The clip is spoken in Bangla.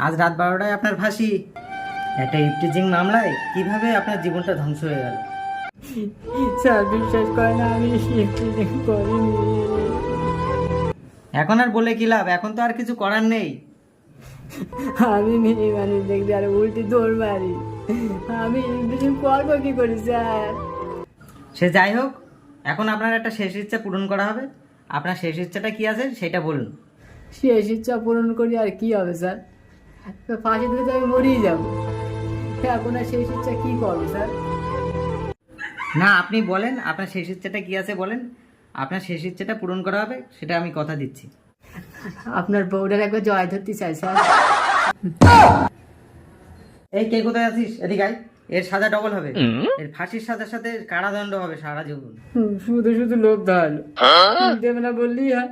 আজ রাত 12টায় আপনার ফাঁসি। একটা ইফটিজিং মামলায় কিভাবে আপনার জীবনটা ধ্বংস হয়ে গেল। স্যার বিশ্বাস করেন আমি ইফটিজিং করিনি। এখন আর বলে কি লাভ, এখন তো আর কিছু করার নেই। আমি মেয়ে মানুষ দেখবি আর উল্টি দৌড় মারি। আমি ইফটিজিং করবো কি করি স্যার? সে যাই হোক, এখন আপনার একটা শেষ ইচ্ছা পূরণ করা হবে। আপনার শেষ ইচ্ছাটা কি আছে সেটা বলুন। শেষ ইচ্ছা পূরণ করি আর কি হবে স্যার? ফাঁসি দিলে তো আমি মরেই যাবো। এখন আর শেষ ইচ্ছা কি করবো স্যার? না, আপনি বলেন আপনার শেষ ইচ্ছাটা কি আছে বলেন। আপনার শেষ ইচ্ছাটা পূরণ করা হবে, সেটা আমি কথা দিচ্ছি। আপনার বউটার একবার জয় ধরতে চাই স্যার। এই কে কোথায় আছিস, এদিকে আয়। এর সাজা ডবল হবে। এর ফাঁসির সাজার সাথে কারাদণ্ড হবে সারা জীবন। শুধু শুধু লোভ দেওয়ালো দেবে না বললেই হয়।